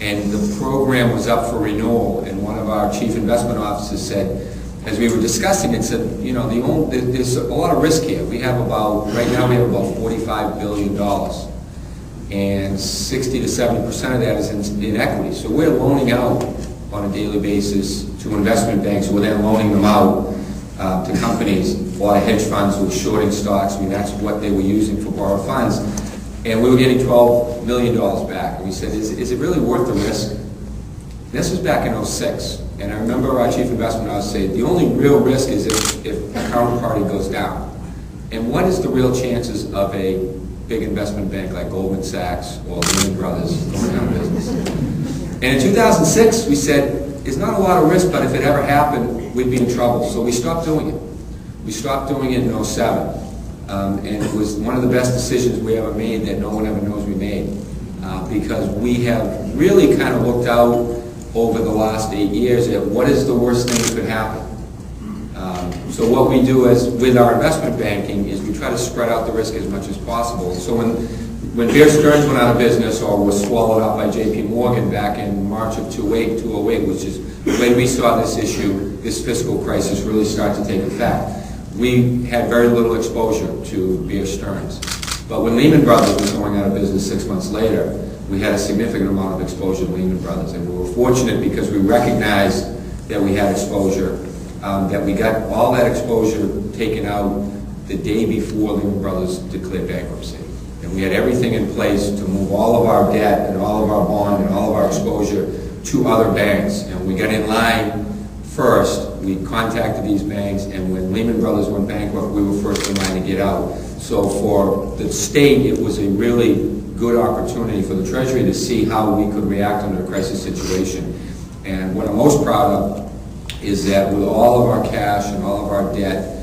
And the program was up for renewal, and one of our chief investment officers said, as we were discussing it, said, you know, there's a lot of risk here. We have right now we have about $45 billion, and 60 to 70% of that is in equity. So we're loaning out on a daily basis to investment banks, who are then loaning them out to companies. A lot of hedge funds were shorting stocks. I mean, that's what they were using for borrowed funds. And we were getting $12 million back. And we said, is it really worth the risk? This was back in '06. And I remember our chief investment officer saying, the only real risk is if the counterparty goes down. And what is the real chances of a big investment bank like Goldman Sachs or Lehman Brothers going out of business? And in 2006, we said, it's not a lot of risk, but if it ever happened, we'd be in trouble. So we stopped doing it. We stopped doing it in '07. And it was one of the best decisions we ever made that no one ever knows we made. Because we have really kind of looked out over the last 8 years at what is the worst thing that could happen. So what we do with our investment banking is we try to spread out the risk as much as possible. So when Bear Stearns went out of business or was swallowed up by JP Morgan back in March of 2008, which is when we saw this issue, this fiscal crisis really start to take effect, we had very little exposure to Bear Stearns. But when Lehman Brothers was going out of business 6 months later, we had a significant amount of exposure to Lehman Brothers. And we were fortunate because we recognized that we had exposure, that we got all that exposure taken out the day before Lehman Brothers declared bankruptcy. And we had everything in place to move all of our debt and all of our bond and all of our exposure to other banks. And we got in line first. We contacted these banks, and when Lehman Brothers went bankrupt, we were first in line to get out. So for the state, it was a really good opportunity for the Treasury to see how we could react under a crisis situation. And what I'm most proud of is that with all of our cash and all of our debt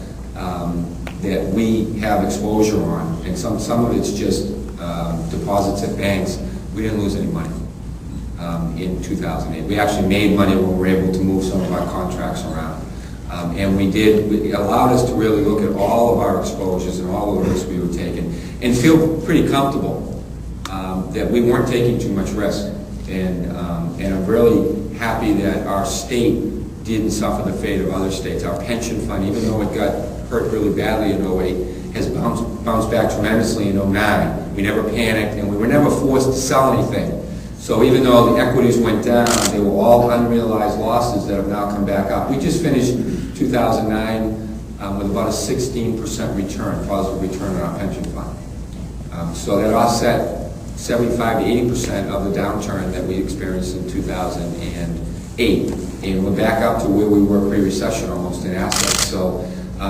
that we have exposure on, and some of it's just deposits at banks, we didn't lose any money in 2008. We actually made money when we were able to move some of our contracts around. And it allowed us to really look at all of our exposures and all of the risks we were taking and feel pretty comfortable that we weren't taking too much risk. And I'm really happy that our state didn't suffer the fate of other states. Our pension fund, even though it got hurt really badly in '08, has bounced back tremendously in '09. We never panicked, and we were never forced to sell anything. So even though the equities went down, they were all unrealized losses that have now come back up. We just finished 2009 with about a 16% return, positive return on our pension fund. So that offset 75 to 80% of the downturn that we experienced in 2008. And we're back up to where we were pre-recession almost in assets. So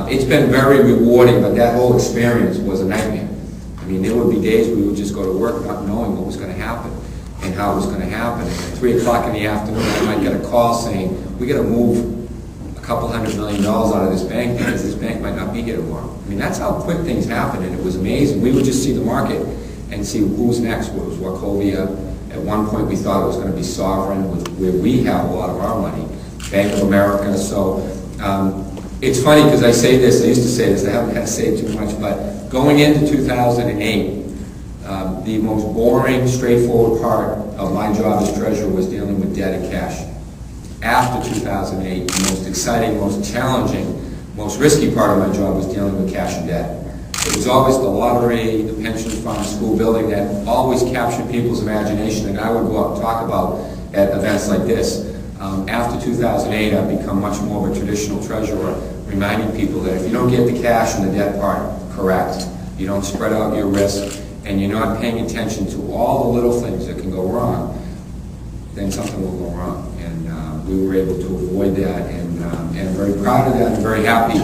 it's been very rewarding, but that whole experience was a nightmare. I mean, there would be days we would just go to work not knowing what was going to happen and how it was going to happen. And at 3 o'clock in the afternoon, I might get a call saying, we got to move a couple $100 million out of this bank because this bank might not be here tomorrow. I mean, that's how quick things happen, and it was amazing. We would just see the market and see who's next. What was Wachovia? At one point, we thought it was going to be Sovereign, where we have a lot of our money, Bank of America. So it's funny because I say this, I used to say this, I haven't had to say it too much, but going into 2008, the most boring, straightforward part of my job as treasurer was dealing with debt and cash. After 2008, the most exciting, most challenging, most risky part of my job was dealing with cash and debt. It was always the lottery, the pension fund, school building that always captured people's imagination, and I would go out and talk about at events like this. After 2008, I've become much more of a traditional treasurer, reminding people that if you don't get the cash and the debt part correct, you don't spread out your risk, and you're not paying attention to all the little things that can go wrong, then something will go wrong. And we were able to avoid that, and I'm very proud of that and very happy.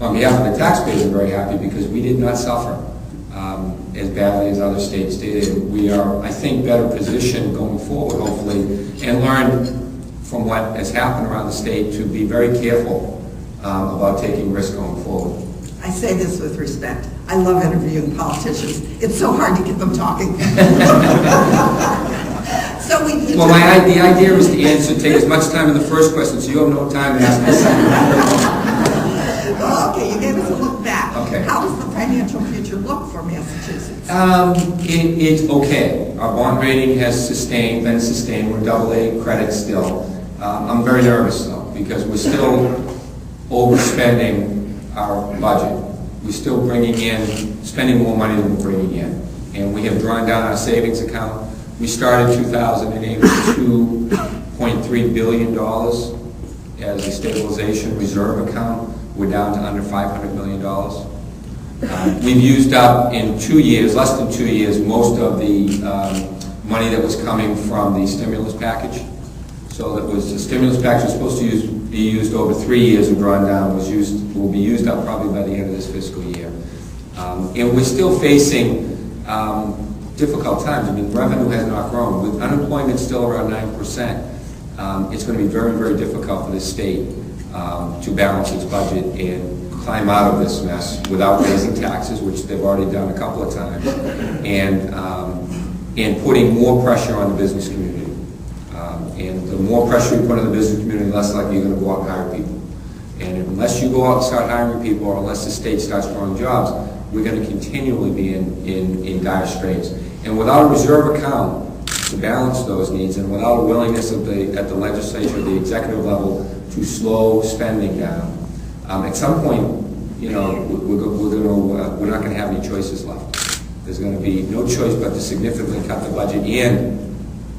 On behalf of the taxpayers, I'm very happy because we did not suffer as badly as other states did. We are, I think, better positioned going forward, hopefully, and learn from what has happened around the state to be very careful about taking risks going forward. I say this with respect. I love interviewing politicians. It's so hard to get them talking. The idea is to answer, take as much time in the first question, so you have no time to ask the second. Okay, you gave us a look back. Okay. How does the financial future look for Massachusetts? It's okay. Our bond rating has been sustained. We're AA credit still. I'm very nervous though, because we're still overspending our budget. We're still spending more money than we're bringing in. And we have drawn down our savings account. We started 2008 with $2.3 billion as a stabilization reserve account. We're down to under $500 million. We've used up in 2 years, less than 2 years, most of the money that was coming from the stimulus package. So that was the stimulus package was supposed to be used over 3 years and drawn down. Will be used up probably by the end of this fiscal year. And we're still facing difficult times. I mean, revenue has not grown. With unemployment still around 9%, it's going to be very, very difficult for the state to balance its budget and climb out of this mess without raising taxes, which they've already done a couple of times, and putting more pressure on the business community. And the more pressure you put on the business community, the less likely you're going to go out and hire people. And unless you go out and start hiring people, or unless the state starts growing jobs, we're going to continually be in dire straits. And without a reserve account to balance those needs, and without a willingness at the legislature, the executive level, to slow spending down, at some point, we're not going to have any choices left. There's going to be no choice but to significantly cut the budget and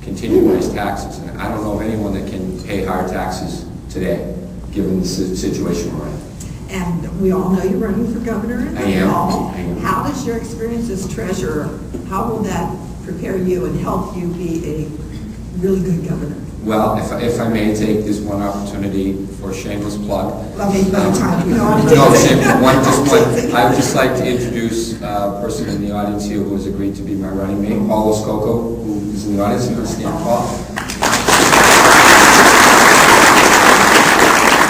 continue to raise taxes. And I don't know of anyone that can pay higher taxes today, given the situation we're in. And we all know you're running for governor in the fall. I am. How does your experience as treasurer, how will that prepare you and help you be a really good governor? Well, if I may take this one opportunity for a shameless plug. Well, maybe by the time you know what to No, I would just like to introduce a person in the audience here who has agreed to be my running mate, Paul Oscoco, who is in the audience. You can stand, Paul.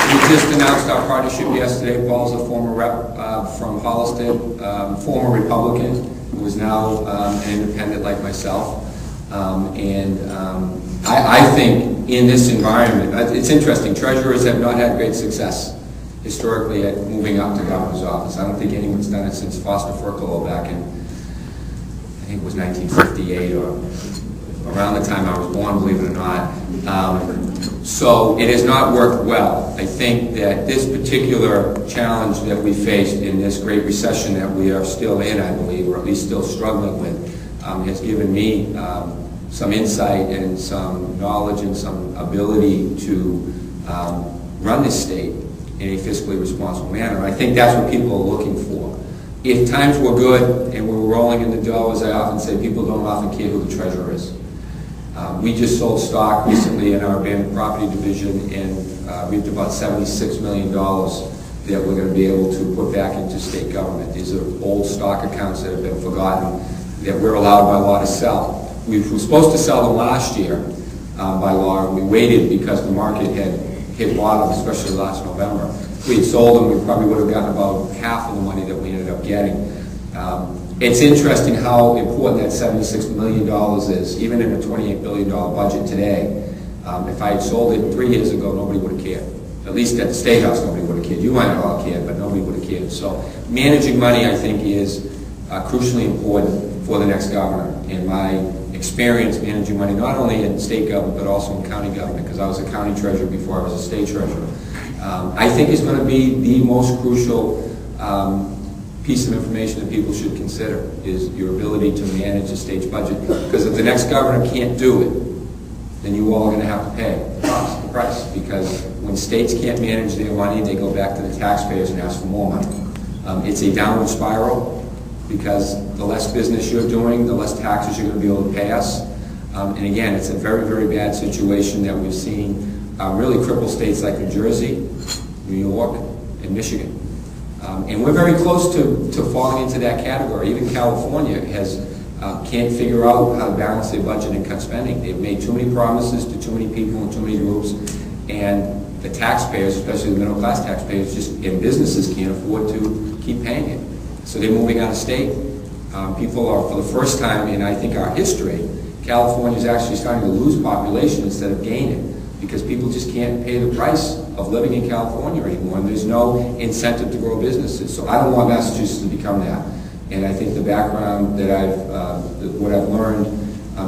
We just announced our partnership yesterday. Paul's a former rep from Holliston, former Republican, who is now an independent like myself. I think in this environment, it's interesting, treasurers have not had great success historically at moving up to governor's office. I don't think anyone's done it since Foster Furcolo back in, I think it was 1958, or around the time I was born, believe it or not. So it has not worked well. I think that this particular challenge that we faced in this great recession that we are still in, I believe, or at least still struggling with, has given me some insight and some knowledge and some ability to run this state in a fiscally responsible manner. I think that's what people are looking for. If times were good and we were rolling in the dough, as I often say, people don't often care who the treasurer is. We just sold stock recently in our abandoned property division and reaped about $76 million that we're going to be able to put back into state government. These are old stock accounts that have been forgotten that we're allowed by law to sell. We were supposed to sell them last year by law, and we waited because the market had hit bottom, especially last November. If we had sold them, we probably would have gotten about half of the money that we ended up getting. It's interesting how important that $76 million is, even in a $28 billion budget today. If I had sold it 3 years ago, nobody would have cared. At least at the State House, nobody would have cared. You might have all cared, but nobody would have cared. So managing money, I think, is crucially important for the next governor. In my experience managing money, not only in state government, but also in county government, because I was a county treasurer before I was a state treasurer, I think is going to be the most crucial piece of information that people should consider, is your ability to manage the state's budget. Because if the next governor can't do it, then you all are going to have to pay the price. Because when states can't manage their money, they go back to the taxpayers and ask for more money. It's a downward spiral, because the less business you're doing, the less taxes you're going to be able to pay us. And again, it's a very, very bad situation that we've seen really cripple states like New Jersey, New York, and Michigan. And we're very close to falling into that category. Even California can't figure out how to balance their budget and cut spending. They've made too many promises to too many people and too many groups, and the taxpayers, especially the middle class taxpayers, and businesses can't afford to keep paying it. So they're moving out of state. People are, for the first time in, I think, our history, California is actually starting to lose population instead of gaining, because people just can't pay the price of living in California anymore, and there's no incentive to grow businesses. So I don't want Massachusetts to become that. And I think the background that what I've learned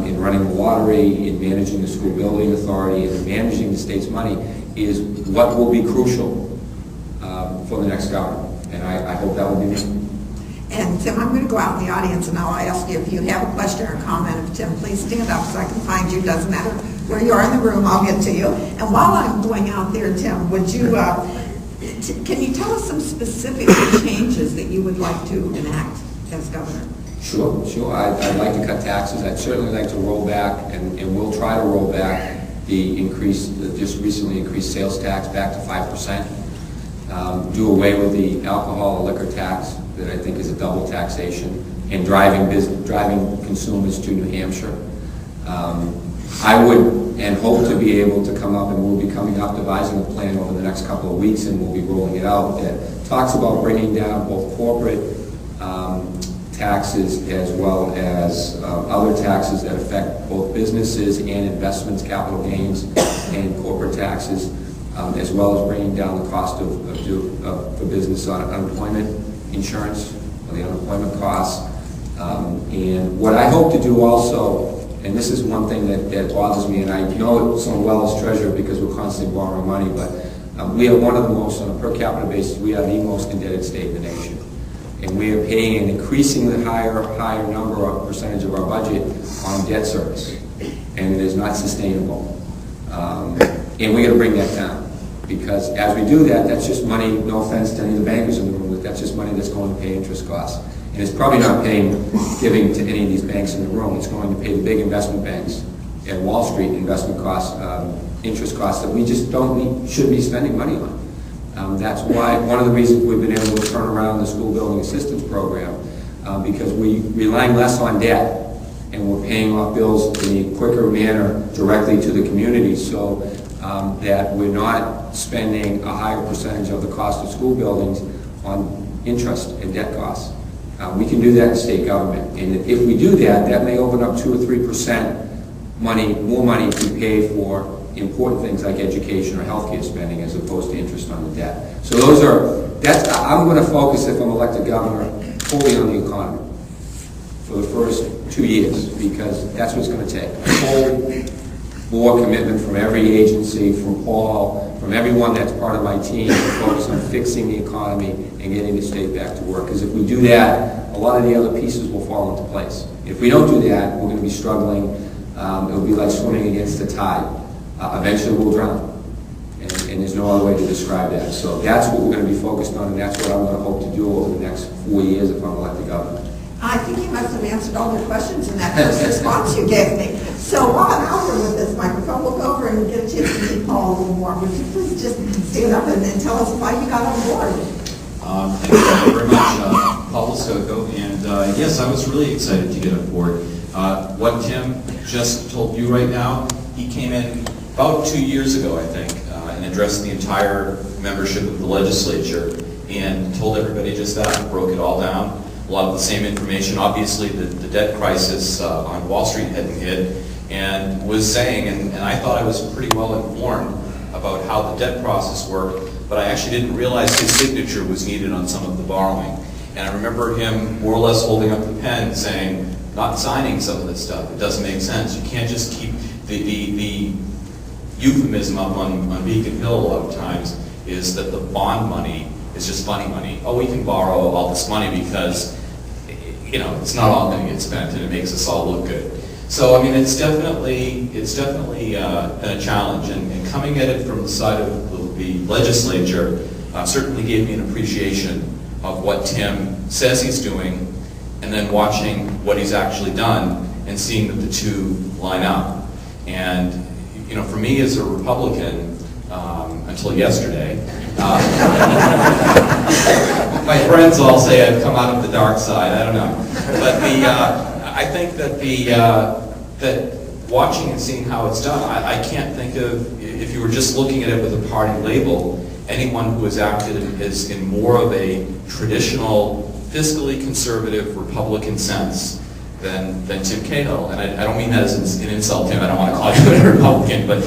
in running the lottery, in managing the school building authority, and managing the state's money is what will be crucial for the next governor. And I hope that will be me. And Tim, I'm going to go out in the audience and I'll ask you if you have a question or comment of Tim, please stand up so I can find you. Doesn't matter where you are in the room, I'll get to you. And while I'm going out there, Tim, would you, can you tell us some specific changes that you would like to enact as governor? Sure. I'd like to cut taxes. I'd certainly like to roll back, and we'll try to roll back the just recently increased sales tax back to 5%. Do away with the alcohol and liquor tax that I think is a double taxation, and driving consumers to New Hampshire. I would and hope to be able to come up, and we'll be coming up devising a plan over the next couple of weeks, and we'll be rolling it out, that talks about bringing down both corporate taxes as well as other taxes that affect both businesses and investments, capital gains, and corporate taxes, as well as bringing down the cost for business on unemployment insurance, or the unemployment costs. And what I hope to do also, and this is one thing that bothers me, and I know it so well as treasurer because we're constantly borrowing money, but we are one of the most, on a per capita basis, we are the most indebted state in the nation. And we are paying an increasingly higher number of percentage of our budget on debt service. And it is not sustainable. And we got to bring that down. Because as we do that, that's just money, no offense to any of the bankers in the room, but that's just money that's going to pay interest costs. And it's probably not giving to any of these banks in the room. It's going to pay the big investment banks at Wall Street investment costs, interest costs that we just should be spending money on. That's why one of the reasons we've been able to turn around the school building assistance program, because we're relying less on debt and we're paying off bills in a quicker manner directly to the community, so that we're not spending a higher percentage of the cost of school buildings on interest and debt costs. We can do that in state government, and if we do that, that may open up 2 or 3% more money to pay for important things like education or healthcare spending as opposed to interest on the debt. So I'm going to focus, if I'm elected governor, fully on the economy for the first 2 years, because that's what it's going to take. A full board commitment from every agency, from Paul, from everyone that's part of my team, to focus on fixing the economy and getting the state back to work. Because if we do that, a lot of the other pieces will fall into place. If we don't do that, we're going to be struggling. It'll be like swimming against the tide. Eventually we'll drown. And there's no other way to describe that. So that's what we're going to be focused on, and that's what I'm going to hope to do over the next 4 years if I'm elected governor. I think you must have answered all the questions in that first response you gave me. So while I'm out here with this microphone, we'll go over and get a chance to meet Paul a little more. Would you please just stand up and tell us why you got on board? Thank you very much, Paul Soko. And yes, I was really excited to get on board. What Tim just told you right now, he came in about 2 years ago, I think, and addressed the entire membership of the legislature and told everybody just that, broke it all down. A lot of the same information. Obviously, the debt crisis on Wall Street hadn't hit, and was saying, and I thought I was pretty well informed about how the debt process worked, but I actually didn't realize his signature was needed on some of the borrowing. And I remember him more or less holding up the pen saying, not signing some of this stuff. It doesn't make sense. You can't just keep the euphemism up on Beacon Hill a lot of times is that the bond money is just funny money. Oh, we can borrow all this money because, you know, it's not all going to get spent and it makes us all look good. So, I mean, it's definitely been a challenge, and coming at it from the side of the legislature certainly gave me an appreciation of what Tim says he's doing, and then watching what he's actually done and seeing that the two line up. And, you know, for me as a Republican, until yesterday, my friends all say I've come out of the dark side. I don't know, but I think that that watching and seeing how it's done, I can't think of, if you were just looking at it with a party label, anyone who has acted in more of a traditional, fiscally conservative Republican sense than Tim Cahill. And I don't mean that as an insult, Tim. I don't want to call you a Republican, but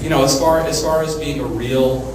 you know, as far as being a real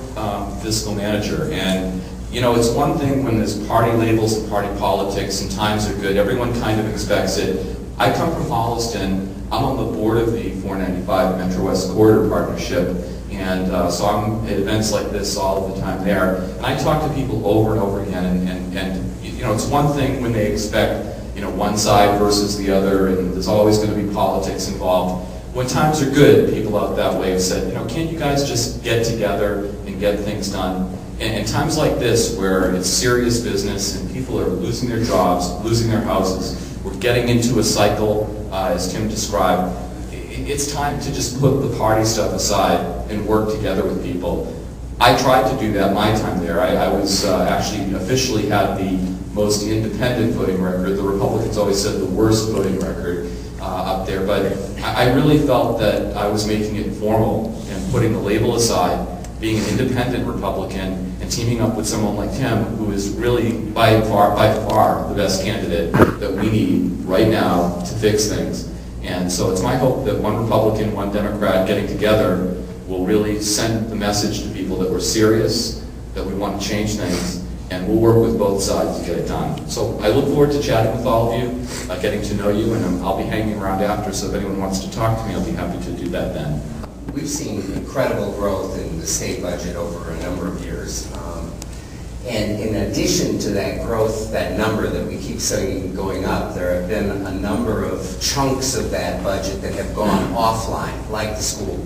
fiscal manager, and You know, it's one thing when there's party labels and party politics and times are good. Everyone kind of expects it. I come from Holliston. I'm on the board of the 495 Metro West Corridor Partnership, and so I'm at events like this all of the time there. And I talk to people over and over again, and you know, it's one thing when they expect, you know, one side versus the other, and there's always going to be politics involved. When times are good, people out that way have said, you know, can't you guys just get together and get things done? And times like this, where it's serious business and people are losing their jobs, losing their houses, we're getting into a cycle, as Tim described, it's time to just put the party stuff aside and work together with people. I tried to do that my time there. I was actually officially had the most independent voting record. The Republicans always said the worst voting record up there, but I really felt that I was making it formal and putting the label aside, being an independent Republican, and teaming up with someone like Tim, who is really by far the best candidate that we need right now to fix things. And so it's my hope that one Republican, one Democrat getting together will really send the message to people that we're serious, that we want to change things, and we'll work with both sides to get it done. So I look forward to chatting with all of you, getting to know you, and I'll be hanging around after, so if anyone wants to talk to me, I'll be happy to do that then. We've seen incredible growth in the state budget over a number of years. And in addition to that growth, that number that we keep saying going up, there have been a number of chunks of that budget that have gone offline, like the school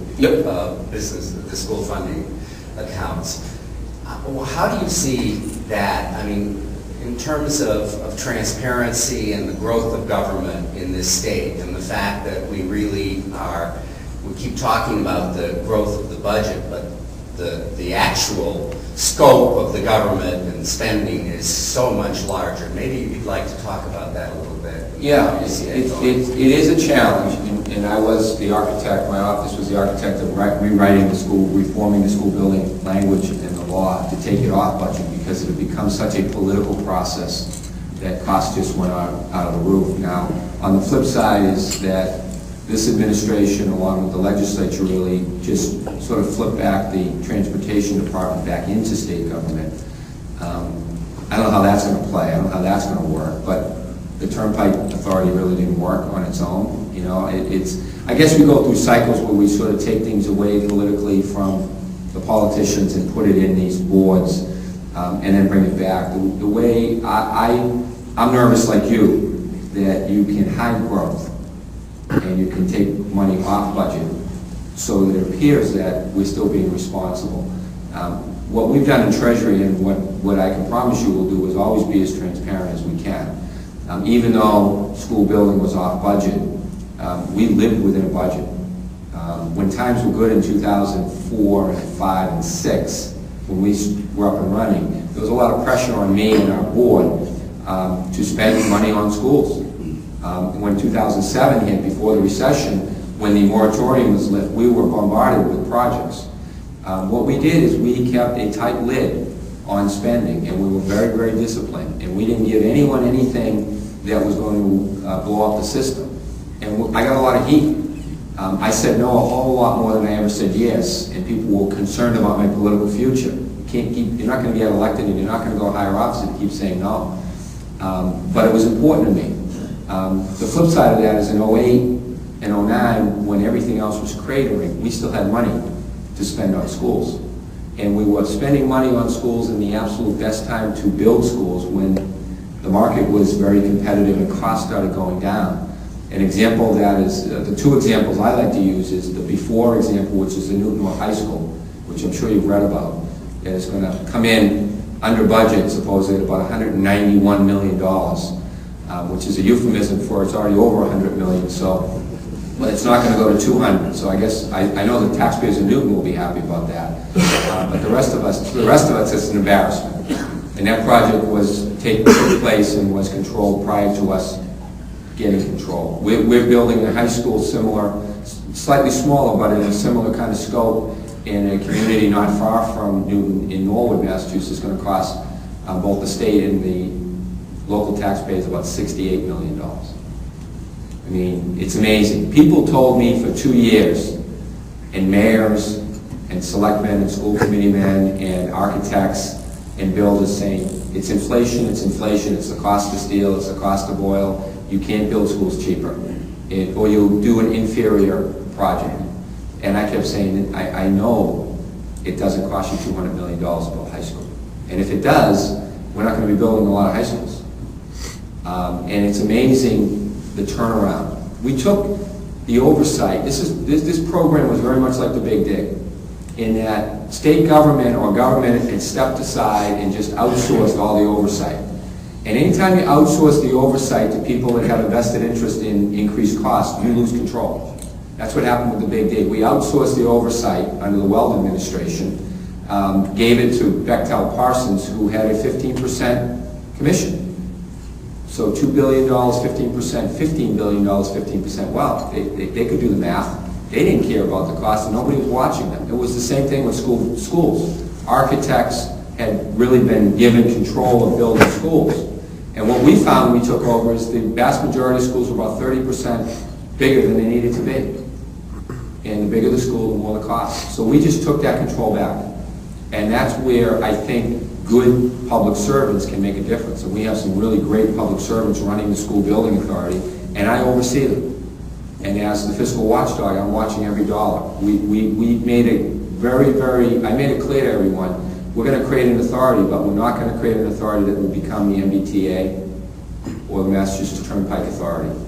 business, the school funding accounts. How do you see that? I mean, in terms of transparency and the growth of government in this state, and the fact that we really are, we keep talking about the growth of the budget, but the actual scope of the government and spending is so much larger. Maybe you'd like to talk about that a little bit. Yeah, it is a challenge, and I was the architect, my office was the architect of rewriting the school, reforming the school building language and the law to take it off budget, because it had become such a political process that costs just went out of the roof. Now, on the flip side is that this administration, along with the legislature, really just sort of flipped back the transportation department back into state government. I don't know how that's going to play. I don't know how that's going to work. But the Turnpike Authority really didn't work on its own. You know, I guess we go through cycles where we sort of take things away politically from the politicians and put it in these boards, and then bring it back. The way I'm nervous, like you, that you can hide growth and you can take money off budget so that it appears that we're still being responsible. What we've done in Treasury, and what I can promise you we'll do, is always be as transparent as we can. Even though school building was off budget, we lived within a budget. When times were good in 2004 and 5 and 6, when we were up and running, there was a lot of pressure on me and our board to spend money on schools. When 2007 hit, before the recession, when the moratorium was lifted, we were bombarded with projects. What we did is we kept a tight lid on spending, and we were very, very disciplined, and we didn't give anyone anything that was going to blow up the system. And I got a lot of heat. I said no a whole lot more than I ever said yes, and people were concerned about my political future. You're not going to get elected, and you're not going to go higher office if you keep saying no. But it was important to me. The flip side of that is in 08 and 09, when everything else was cratering, we still had money to spend on schools. And we were spending money on schools in the absolute best time to build schools, when the market was very competitive and costs started going down. An example of that is, the two examples I like to use is the before example, which is the Newtonmore High School, which I'm sure you've read about. And it's going to come in under budget, supposedly, about $191 million. Which is a euphemism for it's already over 100 million, so, but it's not going to go to 200. So I guess I know the taxpayers in Newton will be happy about that, but the rest of us, it's an embarrassment. And that project took place and was controlled prior to us getting control. We're building a high school similar, slightly smaller, but in a similar kind of scope in a community not far from Newton in Norwood, Massachusetts. It's going to cost both the state and the local taxpayers about $68 million. I mean, it's amazing. People told me for 2 years, and mayors, and selectmen, and school committee men, and architects, And Bill is saying, it's inflation, it's the cost of steel, it's the cost of oil. You can't build schools cheaper. Or you'll do an inferior project. And I kept saying, I know it doesn't cost you $200 million to build high school. And if it does, we're not going to be building a lot of high schools. And it's amazing the turnaround. We took the oversight. This program was very much like the Big Dig, in that state government or government had stepped aside and just outsourced all the oversight. And anytime you outsource the oversight to people that have a vested interest in increased costs, you lose control. That's what happened with the Big Dig. We outsourced the oversight under the Weld administration, gave it to Bechtel Parsons, who had a 15% commission. So $2 billion, 15%, $15 billion, 15%. Well, they could do the math. They didn't care about the cost, and nobody was watching them. It was the same thing with schools. Architects had really been given control of building schools. And what we found when we took over is the vast majority of schools were about 30% bigger than they needed to be. And the bigger the school, the more the cost. So we just took that control back. And that's where I think good public servants can make a difference. And we have some really great public servants running the school building authority, and I oversee them. And as the fiscal watchdog, I'm watching every dollar. We made it I made it clear to everyone, we're going to create an authority, but we're not going to create an authority that will become the MBTA or the Massachusetts Turnpike Authority,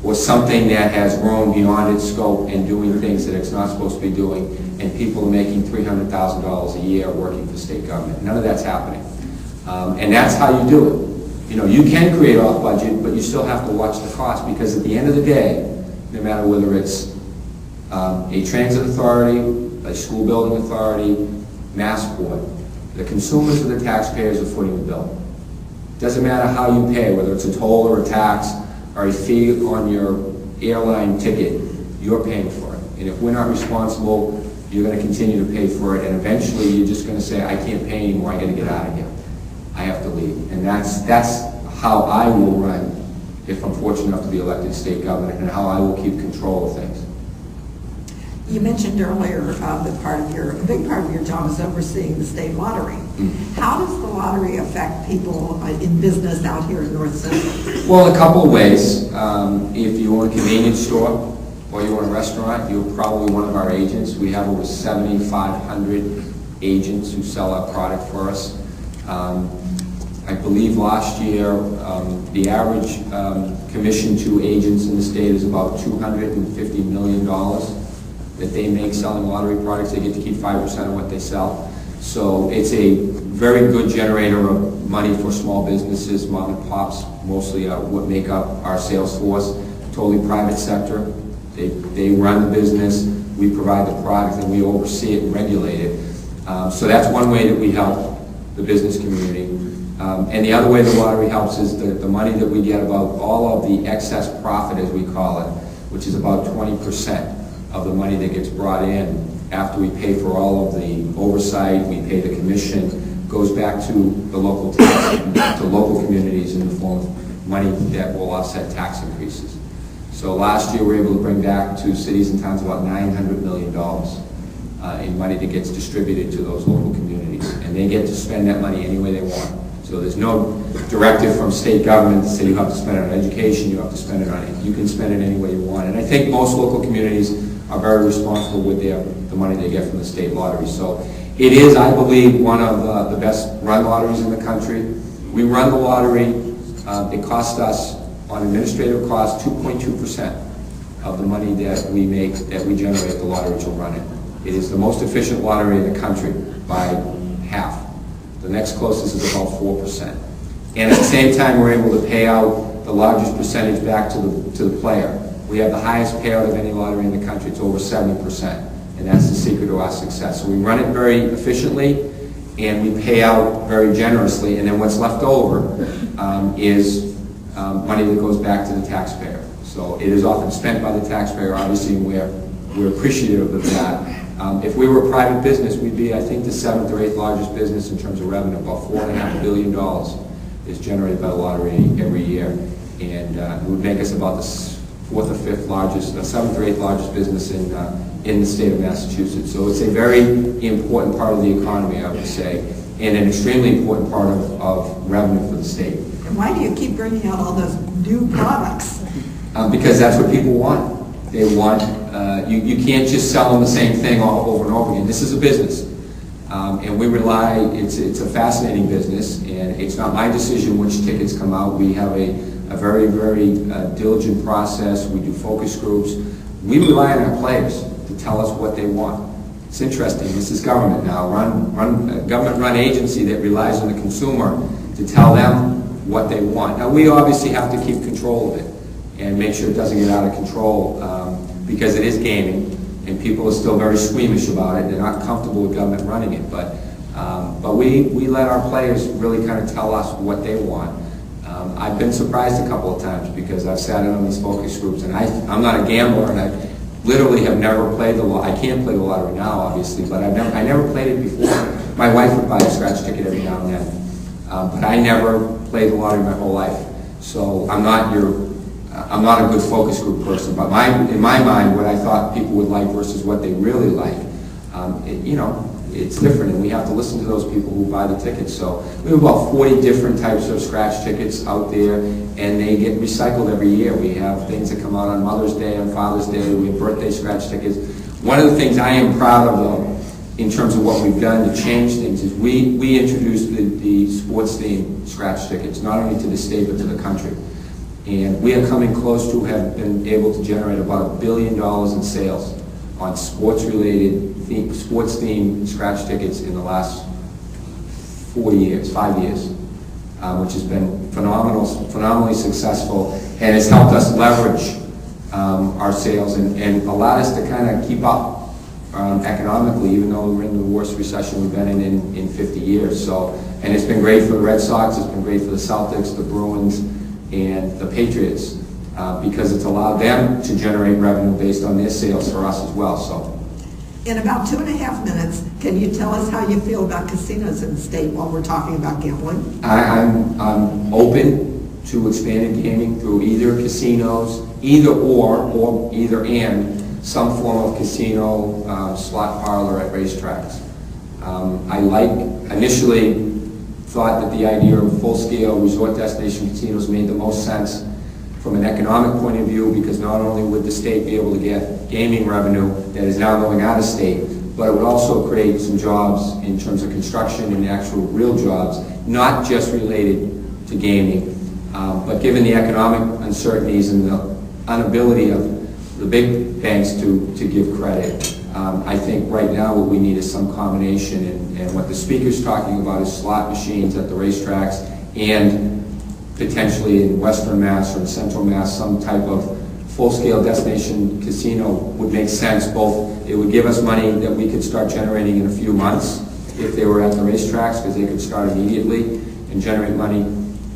or something that has grown beyond its scope and doing things that it's not supposed to be doing, and people are making $300,000 a year working for state government. None of that's happening. And that's how you do it. You know, you can create off budget, but you still have to watch the cost, because at the end of the day, no matter whether it's a transit authority, a school building authority, Massport, the consumers or the taxpayers are footing the bill. Doesn't matter how you pay, whether it's a toll or a tax or a fee on your airline ticket, you're paying for it. And if we're not responsible, you're going to continue to pay for it, and eventually you're just going to say, I can't pay anymore, I got to get out of here. I have to leave. And that's how I will run if I'm fortunate enough to be elected state governor, and how I will keep control of things. You mentioned earlier that a big part of your job is overseeing the state lottery. Mm-hmm. How does the lottery affect people in business out here in North Central? Well, a couple of ways. If you own a convenience store or you own a restaurant, you're probably one of our agents. We have over 7,500 agents who sell our product for us. I believe last year the average commission to agents in the state is about $250 million that they make selling lottery products. They get to keep 5% of what they sell. So it's a very good generator of money for small businesses, mom and pops, mostly what make up our sales force. Totally private sector. They run the business, we provide the product, and we oversee it and regulate it. So that's one way that we help the business community. And the other way the lottery helps is the money that we get, about all of the excess profit, as we call it, which is about 20% of the money that gets brought in after we pay for all of the oversight, we pay the commission, goes back to the local tax, to local communities in the form of money that will offset tax increases. So last year we were able to bring back to cities and towns about $900 million in money that gets distributed to those local communities. And they get to spend that money any way they want. So there's no directive from state government to say you have to spend it on education, you have to spend it on it. You can spend it any way you want. And I think most local communities are very responsible with the money they get from the state lottery. So it is, I believe, one of the best run lotteries in the country. We run the lottery. It costs us, on administrative costs, 2.2% of the money that we make, that we generate the lottery to run it. It is the most efficient lottery in the country by half. The next closest is about 4%. And at the same time, we're able to pay out the largest percentage back to the player. We have the highest payout of any lottery in the country. It's over 70%. And that's the secret to our success. So we run it very efficiently, and we pay out very generously. And then what's left over is money that goes back to the taxpayer. So it is often spent by the taxpayer, obviously, and we're appreciative of that. If we were a private business, we'd be, I think, the 7th or 8th largest business in terms of revenue. About $4.5 billion is generated by the lottery every year. And it would make us about the 4th or 5th largest, the 7th or 8th largest business in the state of Massachusetts. So it's a very important part of the economy, I would say. and an extremely important part of revenue for the state. And why do you keep bringing out all those new products? Because that's what people want. They want, you can't just sell them the same thing all over and over again. This is a business. And we rely, it's a fascinating business, and it's not my decision which tickets come out. We have a very, very diligent process. We do focus groups. We rely on our players to tell us what they want. It's interesting. This is government now, a government-run agency that relies on the consumer to tell them what they want. Now, we obviously have to keep control of it and make sure it doesn't get out of control because it is gaming, and people are still very squeamish about it. They're not comfortable with government running it, but we let our players really kind of tell us what they want. I've been surprised a couple of times because I've sat in on these focus groups, and I'm not a gambler, and I literally have never played the lottery. I can't play the lottery now, obviously, but I never played it before. My wife would buy a scratch ticket every now and then, but I never played the lottery my whole life. So I'm not a good focus group person, but in my mind, what I thought people would like versus what they really like, it's different, and we have to listen to those people who buy the tickets. So we have about 40 different types of scratch tickets out there, and they get recycled every year. We have things that come out on Mother's Day, on Father's Day, we have birthday scratch tickets. One of the things I am proud of, though, in terms of what we've done to change things, is we introduced the sports-themed scratch tickets, not only to the state, but to the country. And we are coming close to have been able to generate about $1 billion in sales on sports-related, sports-themed scratch tickets in the last 5 years, which has been phenomenally successful, and has helped us leverage our sales and allowed us to kind of keep up economically, even though we're in the worst recession we've been in 50 years. So, and it's been great for the Red Sox, it's been great for the Celtics, the Bruins, and the Patriots, because it's allowed them to generate revenue based on their sales for us as well. So, in about 2.5 minutes, can you tell us how you feel about casinos in the state while we're talking about gambling? I'm open to expanded gaming through either casinos, or either and some form of casino slot parlor at racetracks. Initially thought that the idea of full-scale resort destination casinos made the most sense from an economic point of view, because not only would the state be able to get gaming revenue that is now going out of state, but it would also create some jobs in terms of construction and actual real jobs, not just related to gaming. But given the economic uncertainties and the inability of the big banks to give credit, I think right now what we need is some combination, and what the speaker's talking about is slot machines at the racetracks, and potentially in Western Mass or in Central Mass, some type of full-scale destination casino would make sense. Both, it would give us money that we could start generating in a few months if they were at the racetracks, because they could start immediately and generate money,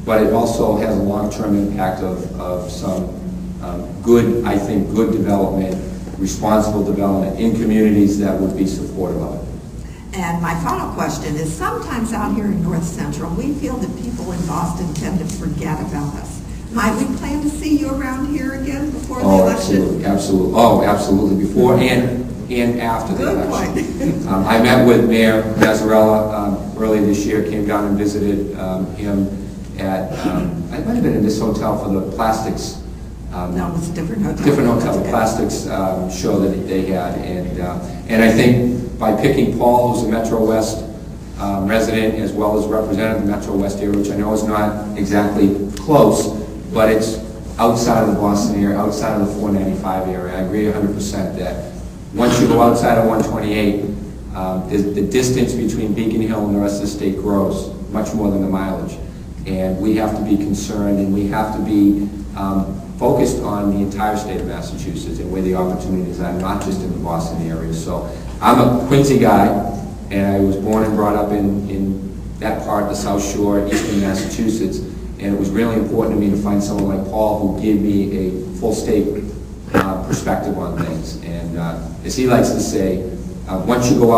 but it also has a long-term impact of some good development, responsible development in communities that would be supportive of it. And my final question is, sometimes out here in North Central, we feel that people in Boston tend to forget about us. Might we plan to see you around here again before the election? Absolutely. Oh, absolutely. Before and after the Good election. point. I met with Mayor Mazzarella earlier this year, came down and visited him at, I might have been in this hotel for the plastics. No, it was a different hotel. Different hotel, the plastics show that they had. And I think by picking Paul, who's a Metro West resident, as well as representative of the Metro West area, which I know is not exactly close, but it's outside of the Boston area, outside of the 495 area. I agree 100% that once you go outside of 128, the distance between Beacon Hill and the rest of the state grows much more than the mileage. And we have to be concerned, and we have to be focused on the entire state of Massachusetts and where the opportunities are, not just in the Boston area. So I'm a Quincy guy, and I was born and brought up in that part of the South Shore, eastern Massachusetts, and it was really important to me to find someone like Paul who gave me a full state perspective on things. And as he likes to say, once you go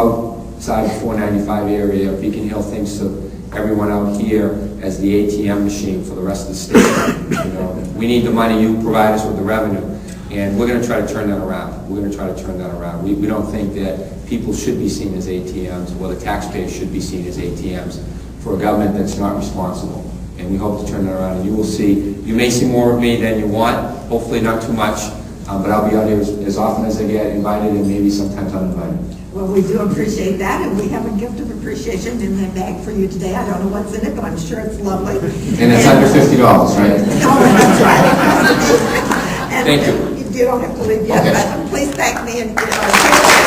outside the 495 area, Beacon Hill thinks of everyone out here as the ATM machine for the rest of the state. We need the money, you provide us with the revenue. And we're going to try to turn that around. We're going to try to turn that around. We don't think that people should be seen as ATMs, or the taxpayers should be seen as ATMs for a government that's not responsible. And we hope to turn that around. And you will see, you may see more of me than you want, hopefully not too much, but I'll be out here as often as I get invited and maybe sometimes uninvited. Well, we do appreciate that, and we have a gift of appreciation in that bag for you today. I don't know what's in it, but I'm sure it's lovely. And it's under $50, right? No, that's right. And Thank you. You don't have to leave yet, Okay. but please thank me and